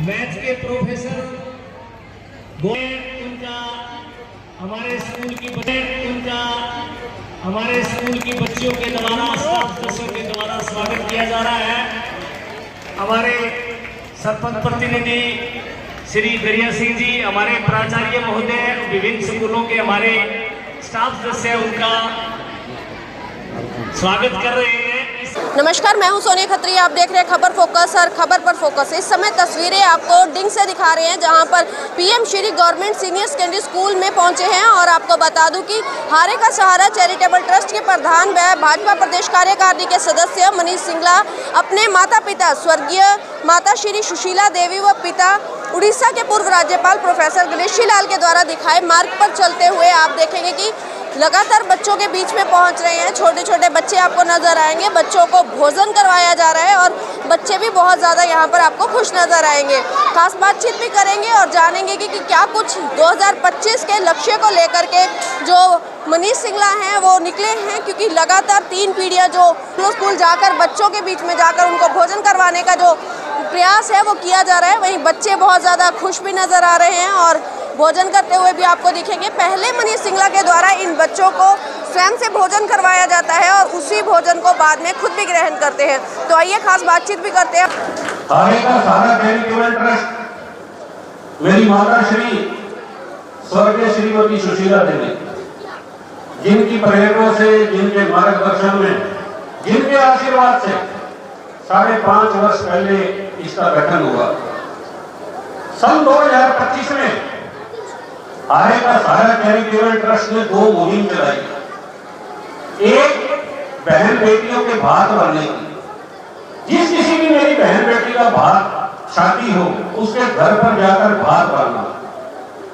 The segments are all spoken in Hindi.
मैथ के प्रोफेसर उनका हमारे स्कूल की बच्चियों के द्वारा स्टाफ सदस्यों के द्वारा स्वागत किया जा रहा है। हमारे सरपंच प्रतिनिधि श्री दरिया सिंह जी, हमारे प्राचार्य महोदय, विभिन्न स्कूलों के हमारे स्टाफ सदस्य उनका स्वागत कर रहे हैं। नमस्कार, मैं हूं सोनिया खत्री। आप देख रहे हैं खबर फोकस और खबर पर फोकस। इस समय तस्वीरें आपको डिंग से दिखा रहे हैं, जहां पर PM Shri government senior secondary school में पहुंचे हैं। और आपको बता दूं कि हारे का सहारा चैरिटेबल ट्रस्ट के प्रधान व भाजपा प्रदेश कार्यकारिणी के सदस्य मनीष सिंगला अपने माता पिता स्वर्गीय माता श्री सुशीला देवी व पिता उड़ीसा के पूर्व राज्यपाल प्रोफेसर गणेशी लाल के द्वारा दिखाए मार्ग पर चलते हुए आप देखेंगे कि लगातार बच्चों के बीच में पहुंच रहे हैं। छोटे छोटे बच्चे आपको नजर आएंगे, बच्चों को भोजन करवाया जा रहा है और बच्चे भी बहुत ज़्यादा यहाँ पर आपको खुश नजर आएंगे। खास बातचीत भी करेंगे और जानेंगे कि क्या कुछ 2025 के लक्ष्य को लेकर के जो मनीष सिंगला हैं वो निकले हैं, क्योंकि लगातार 3 पीढ़ियाँ जो स्कूल जाकर बच्चों के बीच में जाकर उनको भोजन करवाने का जो प्रयास है वो किया जा रहा है। वहीं बच्चे बहुत ज़्यादा खुश भी नज़र आ रहे हैं और भोजन करते हुए भी आपको दिखेंगे। पहले मनीष सिंगला के द्वारा इन बच्चों को स्वयं से भोजन करवाया जाता है और उसी भोजन को बाद में खुद भी ग्रहण करते हैं। तो आइए खास बातचीत भी करते हैं। हारे का सहारा चैरिटेबल ट्रस्ट मेरी माता श्री स्वर्गीय श्रीमती सुशीला देवी, जिनकी प्रेरणा से, जिनके मार्गदर्शन में, जिनके आशीर्वाद से 5.5 वर्ष पहले इसका गठन हुआ। सन 2025 में हारे का सहारा चैरिटेबल ट्रस्ट ने 2 मुहिम चलाई। एक, बहन बेटियों के भात भरने की। जिस किसी भी मेरी बहन बेटी का भात शादी हो, उसके घर पर जाकर भात भरना।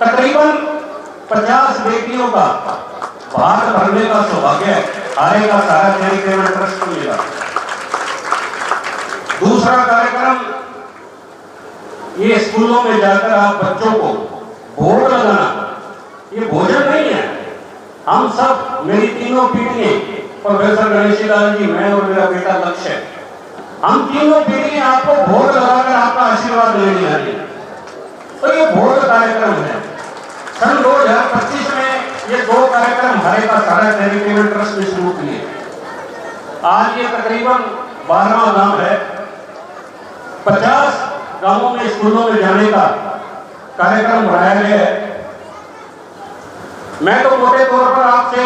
तकरीबन 50 बेटियों का भात भरने का सौभाग्य हारे का सहारा चैरिटेबल ट्रस्ट को मिला। दूसरा कार्यक्रम, ये स्कूलों में जाकर आप बच्चों को भोग लगाना। ये भोजन नहीं है, हम सब, मेरी 3 पीढ़ियां, प्रोफेसर गणेशी लाल जी, मैं और मेरा बेटा लक्ष्य, हम 3 पीढ़ियां आपको भोग लगाकर आपका आशीर्वाद लेने आ रही है। तो ये भोग कार्यक्रम है। सन 2025 में ये 2 कार्यक्रम हारे का सहारा चैरिटेबल ट्रस्ट ने शुरू किए। आज ये तकरीबन 12वां गांव है। 50 गांवों में स्कूलों में जाने का कार्यक्रम बढ़ाया गया है। मैं तो मोटे तौर पर आपसे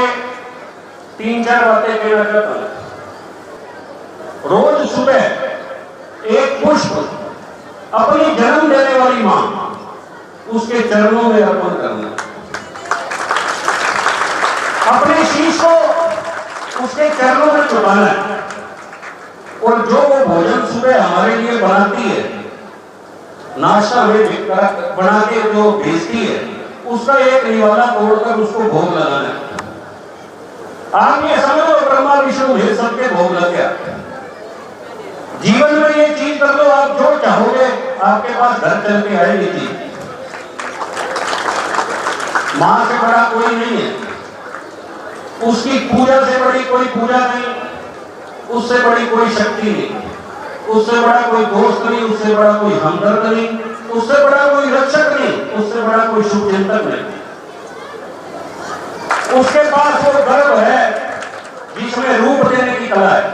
3-4 बातें कहना चाहता हूं। रोज सुबह एक पुष्प अपनी जन्म देने वाली मां, उसके चरणों में अर्पण करना। अपने शीश को उसके चरणों में चुकाना है। और जो वो भोजन सुबह हमारे लिए बनाती है, नाश्ता में बना के जो भेजती है, उसका एक निवाला तोड़कर उसको भोग लगाना है। आप ये समझो, ब्रह्मा विष्णु महेश सबके भोग लग गया। जीवन में ये चीज कर लो, आप जो चाहोगे आपके पास घर चल के आएगी चीज। मां से बड़ा कोई नहीं है, उसकी पूजा से बड़ी कोई पूजा नहीं, उससे बड़ी कोई शक्ति नहीं, उससे बड़ा कोई दोस्त नहीं, उससे बड़ा कोई हमदर्द नहीं, उससे बड़ा कोई रक्षक नहीं, उससे बड़ा कोई शुभचिंतक नहीं। उसके पास वो गर्भ है जिसमें रूप देने की कला है।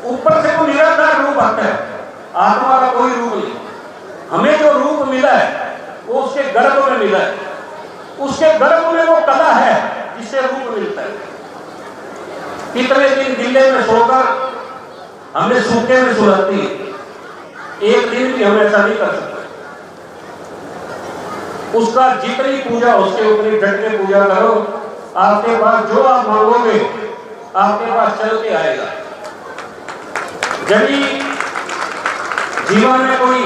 ऊपर से वो निराकार रूप आता है, आत्मा का कोई रूप नहीं। हमें जो रूप मिला है वो उसके गर्भ में मिला है। उसके गर्भ में वो कला है जिससे रूप मिलता है। कितने दिन दिल्ली में सोकर हमने सूखे में सुलाती है, एक दिन भी हम ऐसा नहीं कर सकते। उसका जितनी पूजा, उसके उतनी डट के पूजा करो, आपके पास जो आप मांगोगे आपके पास चल के आएगा। यदि जीवन में कोई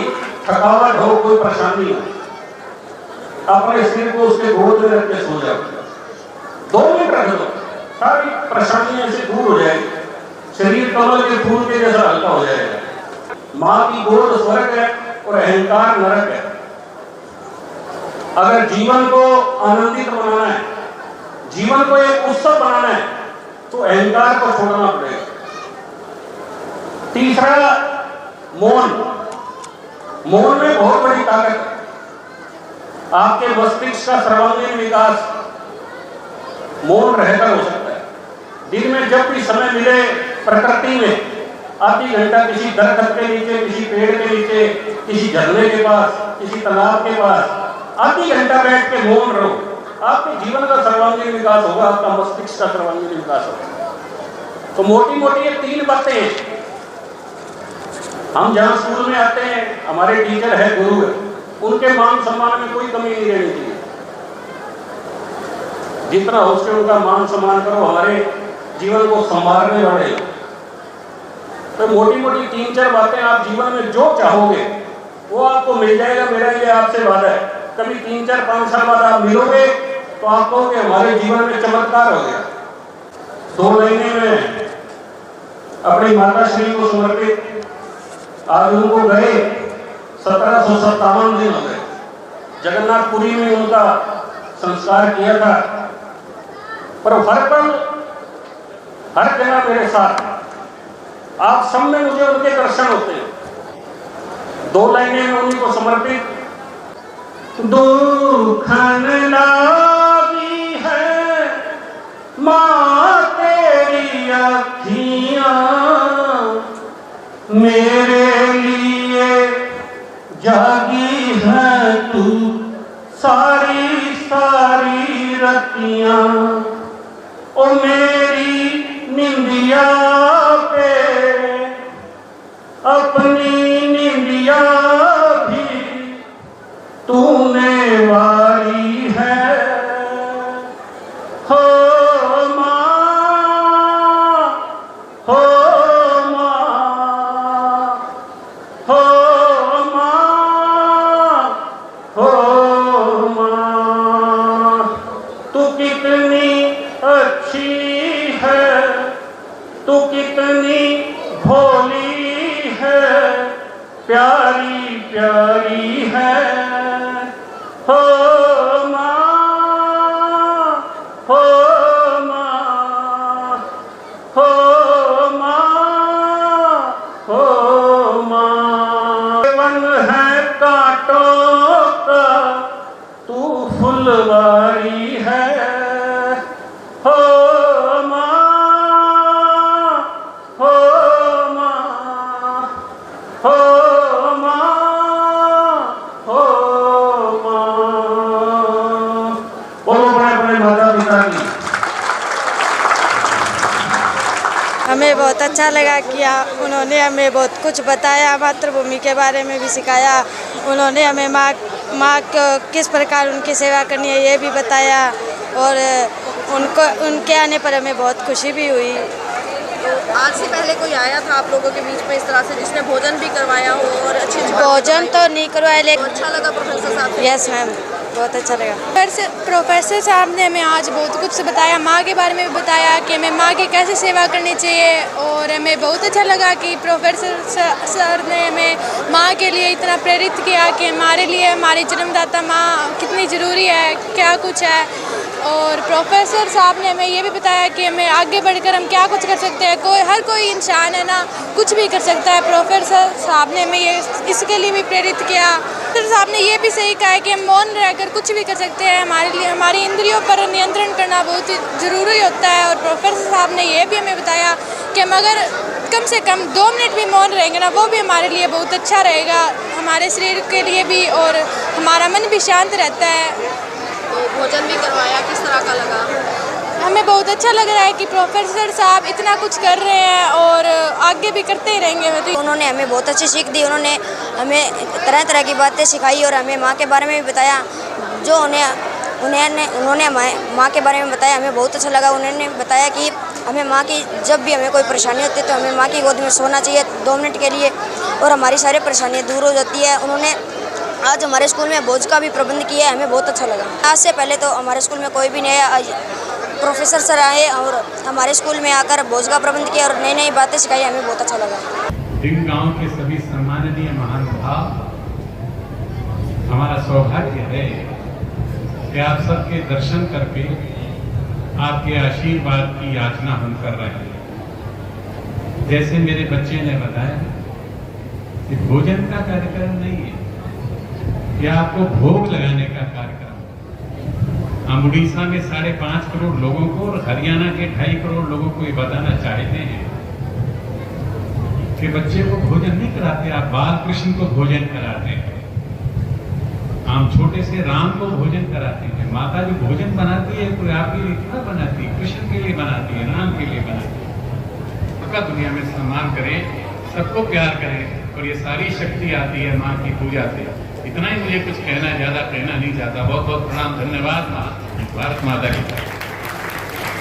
थकावट हो, कोई परेशानी हो, अपने सिर को उसके गोद में रख के सो जाओ। 2 मिनट रख दो, सारी परेशानियां से दूर हो जाएगी। शरीर कमल के फूल के जैसा हल्का हो जाएगा। मां की गोद स्वर्ग है और अहंकार नरक है। अगर जीवन को आनंदित बनाना है, जीवन को एक उत्सव बनाना है, तो अहंकार को छोड़ना पड़ेगा। तीसरा, मौन। मौन में बहुत बड़ी ताकत है। आपके मस्तिष्क का सर्वांगीण विकास मौन रहकर हो सकता है। दिन में जब भी समय मिले प्रकृति में आधी घंटा किसी दरख्त के नीचे, किसी पेड़ के नीचे, किसी झरने के पास, किसी तालाब के पास आधी घंटा बैठ के मौन रहो, आपके जीवन का सर्वांगीण विकास होगा, आपका मस्तिष्क का सर्वांगीण विकास होगा। तो मोटी मोटी ये 3 बातें हैं। हम जहाँ स्कूल में आते हैं, हमारे टीचर है, गुरु है, उनके मान सम्मान में कोई कमी नहीं रहनी चाहिए। जितना हो सके उनका मान सम्मान करो, हमारे जीवन को संवारने वाले। तो मोटी मोटी 3-4 बातें आप जीवन में जो चाहोगे वो आपको मिल जाएगा, मेरा ये आपसे वादा है। कभी 3-4-5 साल बाद आप मिलोगे तो आप कहोगे हमारे जीवन में चमत्कार हो गया। 2 महीने में अपनी माता श्री को समर्पित आज उनको गए 1757 दिन हो गए। जगन्नाथपुरी में उनका संस्कार किया था, पर हर पल हर जगह मेरे साथ आप सब में मुझे उनके दर्शन होते हैं। 2 लाइनें में उन्हीं को समर्पित। दुखन लागी है माँ तेरी अखियाँ, मेरे लिए जागी है तू सारी सारी रतियाँ। ओ मेरी निंदिया पे अपनी निंदिया भी तूने वारी है। हो माँ, हो माँ, हो माँ, हो माँ, तू कितनी अच्छी है, तू कितनी भोली है, प्यारी प्यारी है। हो माँ, हो माँ, हो माँ, हो माँ। वन है कांटों का तू फुलवारी है। हो माँ, हो माँ, हो माँ, हो माँ। बोलो अपने माता पिता की। हमें बहुत अच्छा लगा कि उन्होंने हमें बहुत कुछ बताया, मातृभूमि के बारे में भी सिखाया। उन्होंने हमें माँ को किस प्रकार उनकी सेवा करनी है ये भी बताया, और उनके आने पर हमें बहुत खुशी भी हुई। तो आज से पहले कोई आया था आप लोगों के बीच में इस तरह से जिसने भोजन भी करवाया हो और अच्छी भोजन तो नहीं करवाया, लेकिन अच्छा लगा प्रोफेसर साहब? यस मैम, बहुत अच्छा लगा। प्रोफेसर साहब ने हमें आज बहुत कुछ बताया, माँ के बारे में भी बताया कि हमें माँ की कैसे सेवा करनी चाहिए। और हमें बहुत अच्छा लगा कि प्रोफेसर सर ने हमें माँ के लिए इतना प्रेरित किया कि हमारे लिए हमारी जन्मदाता माँ कितनी ज़रूरी है, क्या कुछ है। और प्रोफेसर साहब ने हमें ये भी बताया कि हमें आगे बढ़कर हम क्या कुछ कर सकते हैं। हर कोई इंसान है ना, कुछ भी कर सकता है। प्रोफेसर साहब ने हमें ये इसके लिए भी प्रेरित किया। प्रोफेसर साहब ने ये भी सही कहा है कि हम मौन रहकर कुछ भी कर सकते हैं। हमारे लिए हमारी इंद्रियों पर नियंत्रण करना बहुत ही ज़रूरी होता है। और प्रोफेसर साहब ने ये भी हमें बताया कि हम अगर कम से कम 2 मिनट भी मौन रहेंगे ना, वो भी हमारे लिए बहुत अच्छा रहेगा, हमारे शरीर के लिए भी, और हमारा मन भी शांत रहता है। तो भोजन भी करवाया, किस तरह का लगा? हमें बहुत अच्छा लग रहा है कि प्रोफेसर साहब इतना कुछ कर रहे हैं और आगे भी करते ही रहेंगे। उन्होंने हमें बहुत अच्छी सीख दी, उन्होंने हमें तरह तरह की बातें सिखाई और हमें माँ के बारे में भी बताया। जो उन्होंने माँ के बारे में बताया, हमें बहुत अच्छा लगा। उन्होंने बताया कि हमें माँ की जब भी हमें कोई परेशानी होती है तो हमें माँ की गोद में सोना चाहिए 2 मिनट के लिए, और हमारी सारी परेशानियाँ दूर हो जाती है। उन्होंने आज हमारे स्कूल में भोज का भी प्रबंध किया है, हमें बहुत अच्छा लगा। आज से पहले तो हमारे स्कूल में कोई भी नहीं आया, प्रोफेसर सर आए और हमारे स्कूल में आकर भोज का प्रबंध किया और नई नई बातें सिखाई, हमें बहुत अच्छा लगा। डिंग गांव के सभी सम्माननीय महानुभाव, हमारा सौभाग्य है कि आप सबके दर्शन करके आपके आशीर्वाद की याचना हम कर रहे हैं। जैसे मेरे बच्चे ने बताया, ये भोजन का कार्यक्रम नहीं है, ये आपको भोग लगाने का कार्यक्रम है। हम उड़ीसा में 5.5 करोड़ लोगों को और हरियाणा के 2.5 करोड़ लोगों को ये बताना चाहते हैं कि बच्चे को भोजन नहीं कराते, आप बाल कृष्ण को भोजन कराते हैं। हम छोटे से राम को भोजन कराते हैं। माता जो भोजन बनाती है तो आपके लिए क्यों बनाती है? कृष्ण के लिए बनाती है, राम के लिए बनाती है। सबका दुनिया में सम्मान करें, सबको प्यार करें, और ये सारी शक्ति आती है माँ की पूजा से। इतना ही मुझे कुछ कहना, ज्यादा कहना नहीं चाहता। बहुत बहुत प्रणाम, धन्यवाद। माँ, भारत माता की जय।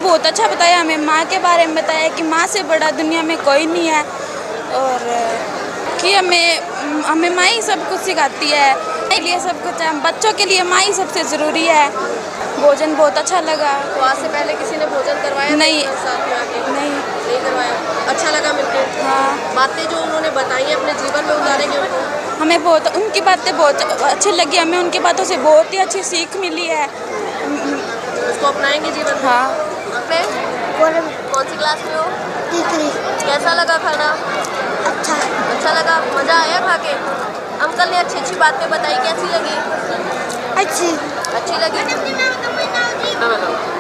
बहुत अच्छा बताया हमें, माँ के बारे में बताया कि माँ से बड़ा दुनिया में कोई नहीं है, और कि हमें माँ ही सब कुछ सिखाती है। लिए सब कुछ है, बच्चों के लिए माँ ही सबसे ज़रूरी है। भोजन बहुत अच्छा लगा। तो आज से पहले किसी ने भोजन करवाया? नहीं, साथ में आके नहीं करवाया। अच्छा लगा मिलकर? हाँ। बातें जो उन्होंने बताई हैं अपने जीवन में उतारेंगे उनको? हमें बहुत उनकी बातें बहुत अच्छी लगी। हमें उनकी बातों से बहुत ही अच्छी सीख मिली है। उसको अपनाएंगे जीवन में? हाँ। कौन सी क्लास में हो? तीसरी। कैसा लगा खाना? अच्छा लगा? मज़ा आया खा के? अंकल ने अच्छी बातें बताई, कैसी लगी? अच्छी लगी।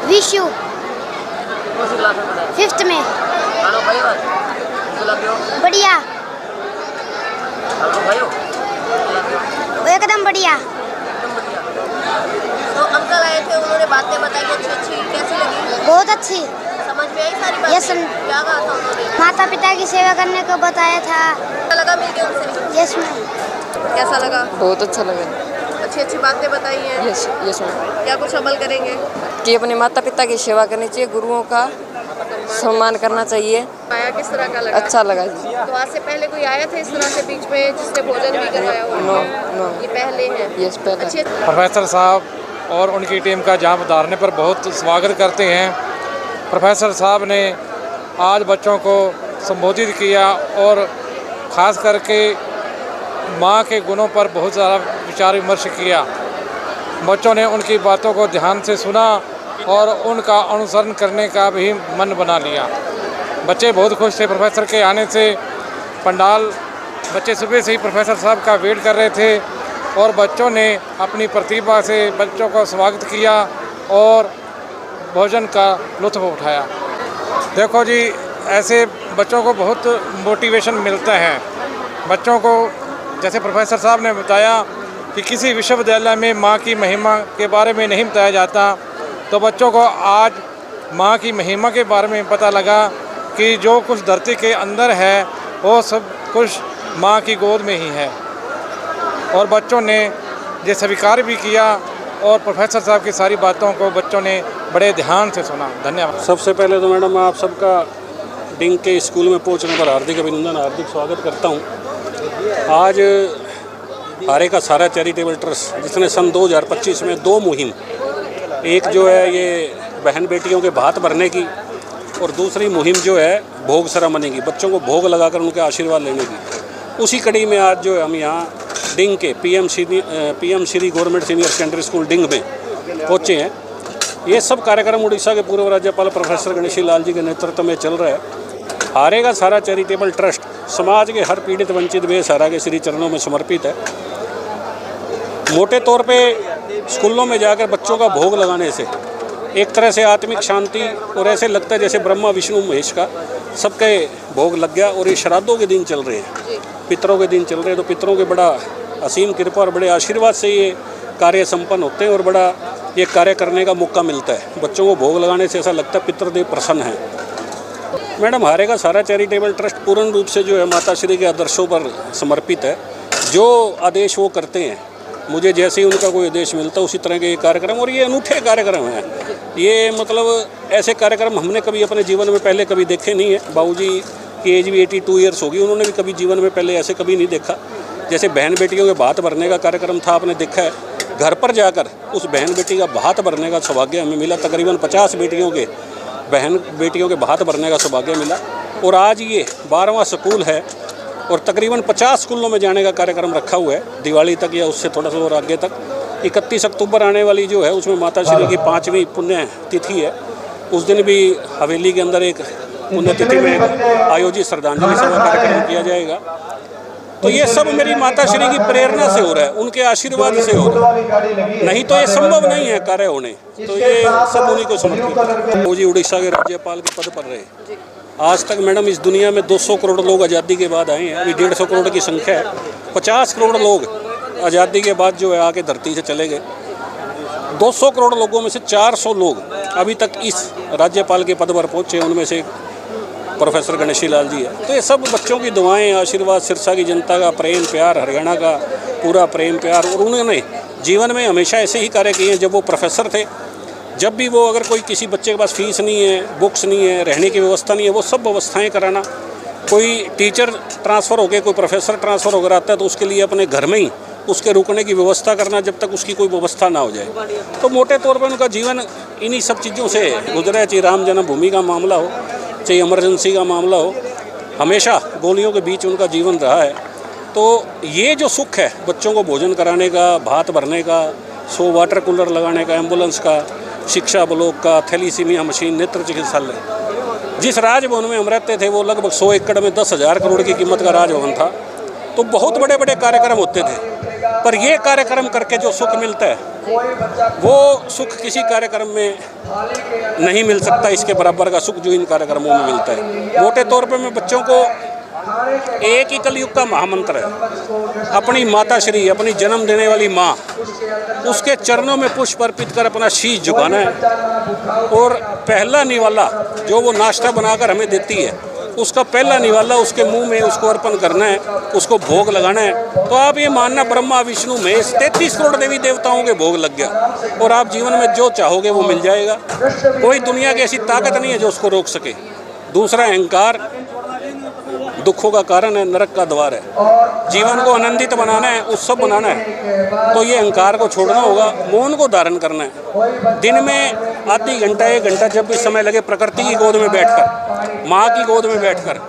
विशु कौन सी क्लास में पढ़ा है? 5th में। हेलो भाई, बढ़िया, हेलो भाई, एकदम बढ़िया। तो अंकल आए थे, उन्होंने बातें बताई अच्छी, कैसी लगी? बहुत अच्छी। समझ में आई सारी बातें? यस। क्या कहा था उन्होंने? माता पिता की सेवा करने को बताया था। अच्छा लगा मिल के उनसे? Yes ma'am. कैसा लगा? बहुत अच्छा लगा। अच्छी बातें बताई हैं? Yes ma'am. क्या कुछ अमल करेंगे? कि अपने माता पिता की सेवा करनी चाहिए, गुरुओं का सम्मान करना चाहिए। आया किस तरह का लगा? अच्छा लगा जी। तो आज से पहले कोई आया था इस तरह से बीच में जिसने भोजन भी करवाया हो? नो। ये पहले है? यस, पहले। अच्छे। प्रोफेसर साहब और उनकी टीम का जाम उतारने पर बहुत स्वागत करते हैं। प्रोफेसर साहब ने आज बच्चों को संबोधित किया और ख़ास करके माँ के गुणों पर बहुत ज़्यादा विचार विमर्श किया। बच्चों ने उनकी बातों को ध्यान से सुना और उनका अनुसरण करने का भी मन बना लिया। बच्चे बहुत खुश थे प्रोफेसर के आने से। पंडाल बच्चे सुबह से ही प्रोफेसर साहब का वेट कर रहे थे और बच्चों ने अपनी प्रतिभा से बच्चों का स्वागत किया और भोजन का लुत्फ़ उठाया। देखो जी, ऐसे बच्चों को बहुत मोटिवेशन मिलता है। बच्चों को जैसे प्रोफेसर साहब ने बताया कि किसी विश्वविद्यालय में माँ की महिमा के बारे में नहीं बताया जाता, तो बच्चों को आज माँ की महिमा के बारे में पता लगा कि जो कुछ धरती के अंदर है वो सब कुछ माँ की गोद में ही है। और बच्चों ने ये स्वीकार भी किया और प्रोफेसर साहब की सारी बातों को बच्चों ने बड़े ध्यान से सुना। धन्यवाद। सबसे पहले तो मैडम आप सबका डिंग के स्कूल में पहुंचने पर हार्दिक अभिनंदन, हार्दिक स्वागत करता हूं। आज हारे का सारा चैरिटेबल ट्रस्ट जिसने सन 2025 में 2 मुहिम, एक जो है ये बहन बेटियों के भात भरने की और दूसरी मुहिम जो है भोग सेरेमनी की, बच्चों को भोग लगाकर उनके आशीर्वाद लेने की। उसी कड़ी में आज जो है हम यहाँ डिंग के PM Shri government senior secondary school Ding में पहुँचे हैं। ये सब कार्यक्रम उड़ीसा के पूर्व राज्यपाल प्रोफेसर गणेशी लाल जी के नेतृत्व में चल रहा है। हारे का सारा चैरिटेबल ट्रस्ट समाज के हर पीड़ित वंचित बेसहारा के श्री चरणों में समर्पित है। मोटे तौर पे स्कूलों में जाकर बच्चों का भोग लगाने से एक तरह से आत्मिक शांति और ऐसे लगता है जैसे ब्रह्मा विष्णु महेश का सबके भोग लग गया। और ये श्राद्धों के दिन चल रहे हैं, पितरों के दिन चल रहे हैं, तो पितरों के बड़ा असीम कृपा और बड़े आशीर्वाद से ये कार्य संपन्न होते हैं और बड़ा ये कार्य करने का मौका मिलता है। बच्चों को भोग लगाने से ऐसा लगता है पितृदेव प्रसन्न है। मैडम, हारे का सारा चैरिटेबल ट्रस्ट पूर्ण रूप से जो है माता श्री के आदर्शों पर समर्पित है। जो आदेश वो करते हैं, मुझे जैसे ही उनका कोई आदेश मिलता है उसी तरह के ये कार्यक्रम, और ये अनूठे कार्यक्रम हैं। ये मतलब ऐसे कार्यक्रम हमने कभी अपने जीवन में पहले कभी देखे नहीं है। बाबूजी की एज भी 82 ईयर्स होगी, उन्होंने भी कभी जीवन में पहले ऐसे कभी नहीं देखा। जैसे बहन बेटियों के भात भरने का कार्यक्रम था, आपने देखा है, घर पर जाकर उस बहन बेटी का भात भरने का सौभाग्य हमें मिला। तकरीबन 50 बहन बेटियों के भात भरने का सौभाग्य मिला। और आज ये 12वां स्कूल है और तकरीबन 50 स्कूलों में जाने का कार्यक्रम रखा हुआ है दिवाली तक या उससे थोड़ा सा और आगे तक। 31 अक्टूबर आने वाली जो है उसमें माता श्री की 5वीं पुण्य तिथि है। उस दिन भी हवेली के अंदर एक पुण्यतिथि में आयोजित श्रद्धांजलि सभा कार्यक्रम किया जाएगा। तो ये सब मेरी माता श्री की प्रेरणा से हो रहा है, उनके आशीर्वाद से हो रहा है, नहीं तो ये संभव नहीं है कार्य होने। तो ये सब उन्हीं को समर्पित। वो जी उड़ीसा के राज्यपाल के पद पर रहे। आज तक मैडम इस दुनिया में 200 करोड़ लोग आज़ादी के बाद आए हैं, अभी 150 करोड़ की संख्या है। 50 करोड़ लोग आज़ादी के बाद जो है आके धरती से चले गए। 200 करोड़ लोगों में से 400 लोग अभी तक इस राज्यपाल के पद पर पहुँचे, उनमें से प्रोफेसर गणेशी लाल जी है। तो ये सब बच्चों की दुआएं, आशीर्वाद, सिरसा की जनता का प्रेम प्यार, हरियाणा का पूरा प्रेम प्यार, और उन्होंने जीवन में हमेशा ऐसे ही कार्य किए हैं। जब वो प्रोफेसर थे, जब भी वो अगर कोई किसी बच्चे के पास फीस नहीं है, बुक्स नहीं है, रहने की व्यवस्था नहीं है, वो सब व्यवस्थाएँ कराना। कोई टीचर ट्रांसफ़र हो गए, कोई प्रोफेसर ट्रांसफ़र होकर आता है तो उसके लिए अपने घर में ही उसके रुकने की व्यवस्था करना, जब तक उसकी कोई व्यवस्था ना हो जाए। तो मोटे तौर पर उनका जीवन इन्हीं सब चीज़ों से गुजरा है। चाहे राम जन्मभूमि का मामला हो, चाहे इमरजेंसी का मामला हो, हमेशा गोलियों के बीच उनका जीवन रहा है। तो ये जो सुख है बच्चों को भोजन कराने का, भात भरने का, 100 वाटर कूलर लगाने का, एम्बुलेंस का, शिक्षा ब्लॉक का, थैलीसीमिया मशीन, नेत्र चिकित्सालय। जिस राजभवन में हम रहते थे वो लगभग 100 एकड़ में 10,000 करोड़ की कीमत का राजभवन था। तो बहुत बड़े बड़े कार्यक्रम होते थे, पर ये कार्यक्रम करके जो सुख मिलता है वो सुख किसी कार्यक्रम में नहीं मिल सकता। इसके बराबर का सुख जो इन कार्यक्रमों में मिलता है। मोटे तौर पे मैं बच्चों को एक ही कलयुग का महामंत्र है, अपनी माता श्री, अपनी जन्म देने वाली माँ, उसके चरणों में पुष्प अर्पित कर अपना शीश झुकाना है। और पहला निवाला जो वो नाश्ता बनाकर हमें देती है, उसका पहला निवाला उसके मुंह में उसको अर्पण करना है, उसको भोग लगाना है। तो आप ये मानना, ब्रह्मा विष्णु महेश 33 करोड़ देवी देवताओं के भोग लग गया और आप जीवन में जो चाहोगे वो मिल जाएगा। कोई दुनिया की ऐसी ताकत नहीं है जो उसको रोक सके। दूसरा, अहंकार दुखों का कारण है, नरक का द्वार है। जीवन को आनंदित बनाना है, उत्सव बनाना है, तो ये अहंकार को छोड़ना होगा, मौन को धारण करना है। दिन में आधी घंटा 1 घंटा जब भी समय लगे प्रकृति की गोद में बैठकर, माँ की गोद में बैठकर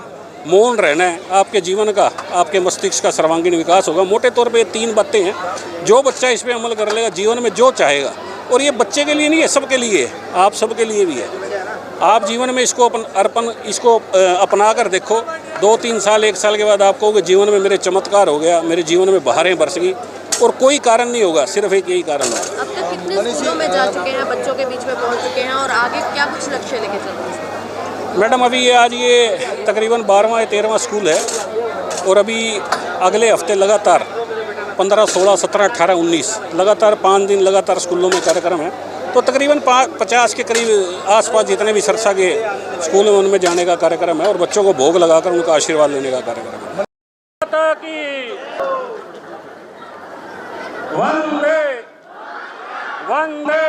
मौन रहना है। आपके जीवन का, आपके मस्तिष्क का सर्वांगीण विकास होगा। मोटे तौर पे 3 बातें हैं, जो बच्चा इस पर अमल कर लेगा जीवन में जो चाहेगा। और ये बच्चे के लिए नहीं है, सबके लिए है, आप सबके लिए भी है। आप जीवन में इसको इसको अपना कर देखो। 2-3 साल, 1 साल के बाद आप कहोगे जीवन में मेरे चमत्कार हो गया, मेरे जीवन में बहारें बरस गई। और कोई कारण नहीं होगा, सिर्फ एक यही कारण है। अब तक कितने स्कूलों में जा चुके हैं, बच्चों के बीच में पहुंच चुके हैं और आगे क्या कुछ लक्ष्य लेके चल रहे हैं? मैडम अभी आज ये तकरीबन 12वां या 13वां स्कूल है और अभी अगले हफ्ते लगातार 15, 16, 17, 18, 19 लगातार 5 दिन लगातार स्कूलों में कार्यक्रम है। तो तकरीबन 50 के करीब आसपास जितने भी सरसा के स्कूल हैं उनमें जाने का कार्यक्रम है और बच्चों को भोग लगाकर उनका आशीर्वाद लेने का कार्यक्रम है। वंदे वंदे